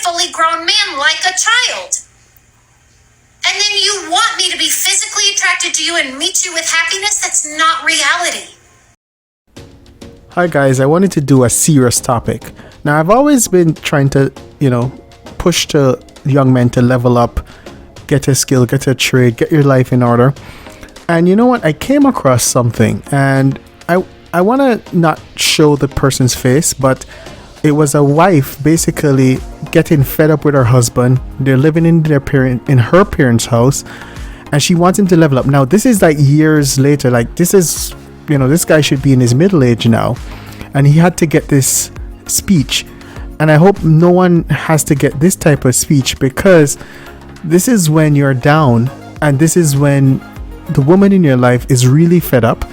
fully grown man like a child. And then you want me to be physically attracted to you and meet you with happiness? That's not reality. Hi guys, I wanted to do a serious topic. Now I've always been trying to, push to young men to level up, get a skill, get a trade, get your life in order. And you know what? I came across something, and I want to not show the person's face, but it was a wife basically getting fed up with her husband. They're living in her parents' house, and she wants him to level up. Now this is like years later. Like this is, this guy should be in his middle age now, and he had to get this speech. And I hope no one has to get this type of speech, because this is when you're down, and this is when the woman in your life is really fed up.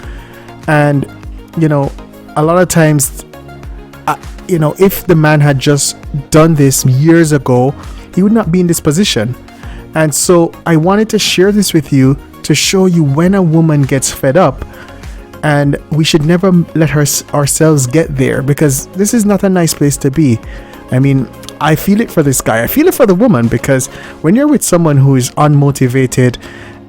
And a lot of times, if the man had just done this years ago, he would not be in this position. And so I wanted to share this with you to show you when a woman gets fed up, and we should never let ourselves get there, because this is not a nice place to be. I mean, I feel it for this guy. I feel it for the woman, because when you're with someone who is unmotivated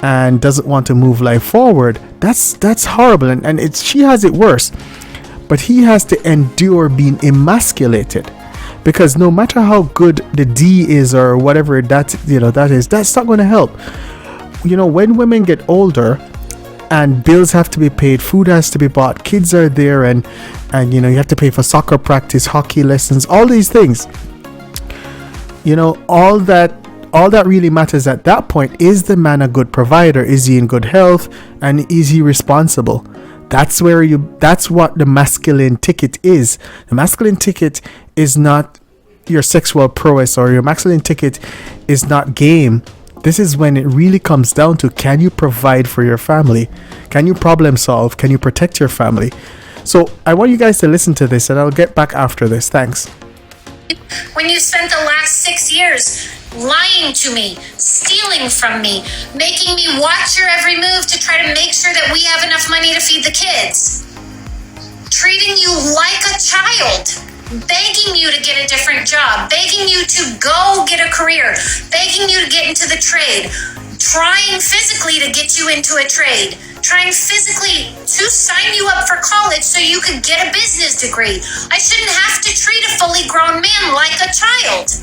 and doesn't want to move life forward, that's horrible. And she has it worse. But he has to endure being emasculated, because no matter how good the D is or whatever that is, that's not going to help. When women get older and bills have to be paid, food has to be bought, kids are there, and you have to pay for soccer practice, hockey lessons, all these things. All that really matters at that point is the man a good provider? Is he in good health, and is he responsible? That's what the masculine ticket is. The masculine ticket is not your sexual prowess, or your masculine ticket is not game. This is when it really comes down to, can you provide for your family? Can you problem solve? Can you protect your family? So I want you guys to listen to this, and I'll get back after this. Thanks. When you spent the last 6 years lying to me, stealing from me, making me watch your every move to try to make sure that we have enough money to feed the kids, treating you like a child, begging you to get a different job, begging you to go get a career, begging you to get into the trade, trying physically to get you into a trade, trying physically to sign you up for college so you could get a business degree. I shouldn't have to treat a fully grown man like a child.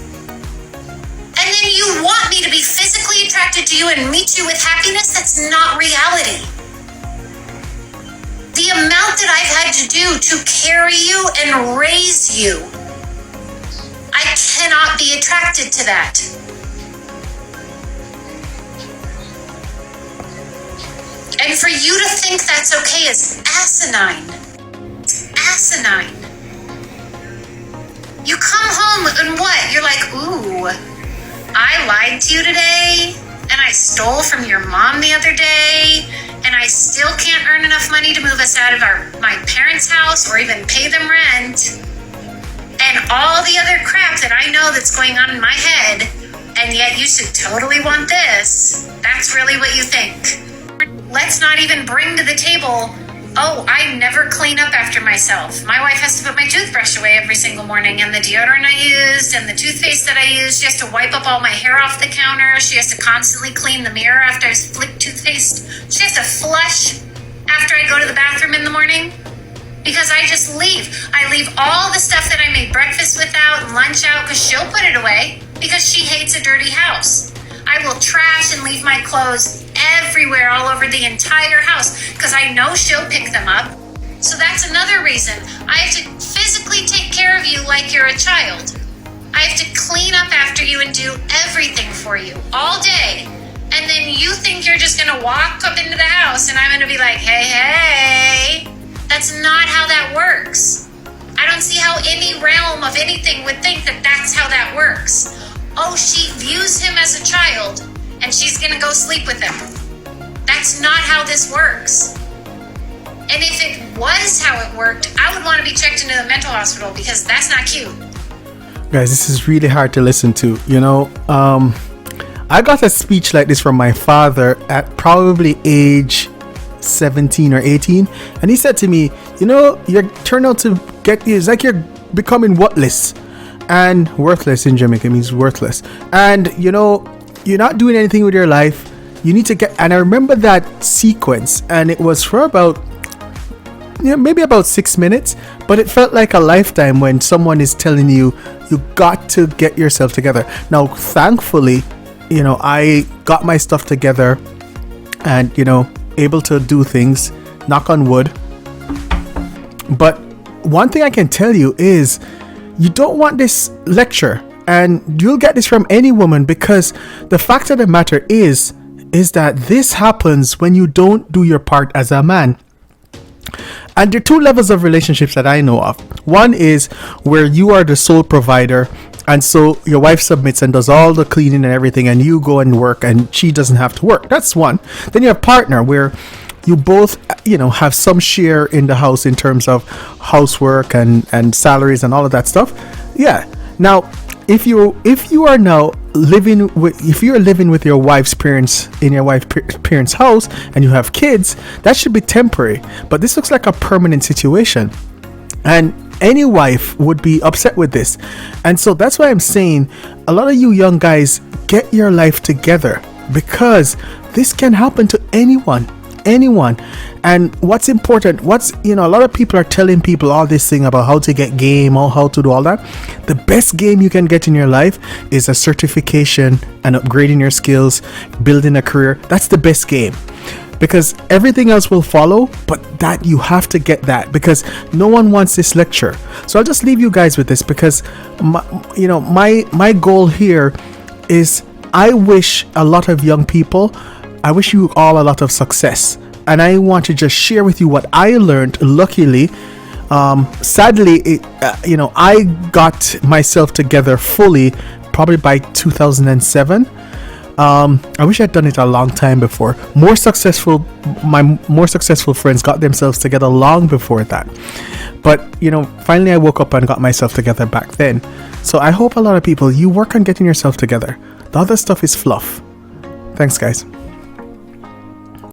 And then you want me to be physically attracted to you and meet you with happiness? That's not reality. The amount that I've had to do to carry you and raise you, I cannot be attracted to that. And for you to think that's okay is asinine. It's asinine. You come home and what? You're like, ooh, I lied to you today, and I stole from your mom the other day, and I still can't earn enough money to move us out of my parents' house or even pay them rent, and all the other crap that I know that's going on in my head, and yet you should totally want this. That's really what you think. Let's not even bring to the table, oh, I never clean up after myself. My wife has to put my toothbrush away every single morning, and the deodorant I used and the toothpaste that I used. She has to wipe up all my hair off the counter. She has to constantly clean the mirror after I flick toothpaste. She has to flush after I go to the bathroom in the morning, because I just leave. I leave all the stuff that I made breakfast with out and lunch out, because she'll put it away because she hates a dirty house. I will trash and leave my clothes everywhere, all over the entire house, because I know she'll pick them up. So that's another reason. I have to physically take care of you like you're a child. I have to clean up after you and do everything for you all day. And then you think you're just going to walk up into the house and I'm going to be like, hey. That's not how that works. I don't see how any realm of anything would think that that's how that works. Oh, she views him as a child and she's going to go sleep with him. That's not how this works. And if it was how it worked, I would want to be checked into the mental hospital, because that's not cute. Guys, this is really hard to listen to. I got a speech like this from my father at probably age 17 or 18. And he said to me, you're turning out to it's like you're becoming whatless. and worthless in Jamaica means worthless. And you know, you're not doing anything with your life. You need to get, and I remember that sequence, and it was for about, you know, maybe about 6 minutes, but it felt like a lifetime when someone is telling you, you got to get yourself together. Now, thankfully, you know, I got my stuff together and, you know, able to do things, knock on wood. But one thing I can tell you is you don't want this lecture, and you'll get this from any woman, because the fact of the matter is that this happens when you don't do your part as a man. And there are two levels of relationships that I know of. One is where you are the sole provider, and so your wife submits and does all the cleaning and everything, and you go and work and she doesn't have to work. That's one. Then you have partner, where you both, you know, have some share in the house in terms of housework and salaries and all of that stuff. Yeah. Now, if you are now living with your wife's parents in your wife's parents' house, and you have kids, that should be temporary. But this looks like a permanent situation, and any wife would be upset with this. And so that's why I'm saying, a lot of you young guys, get your life together, because this can happen to anyone. And what's important, you know, a lot of people are telling people all this thing about how to get game or how to do all that. The best game you can get in your life is a certification and upgrading your skills, building a career. That's the best game, because everything else will follow. But that, you have to get that, because no one wants this lecture. So I'll just leave you guys with this, because my goal here is, I wish a lot of young people, I wish you all a lot of success, and I want to just share with you what I learned. Luckily, sadly, I got myself together fully probably by 2007. I wish I'd done it a long time before. My more successful friends got themselves together long before that. But, you know, finally I woke up and got myself together back then. So I hope a lot of people, you work on getting yourself together. The other stuff is fluff. Thanks, guys.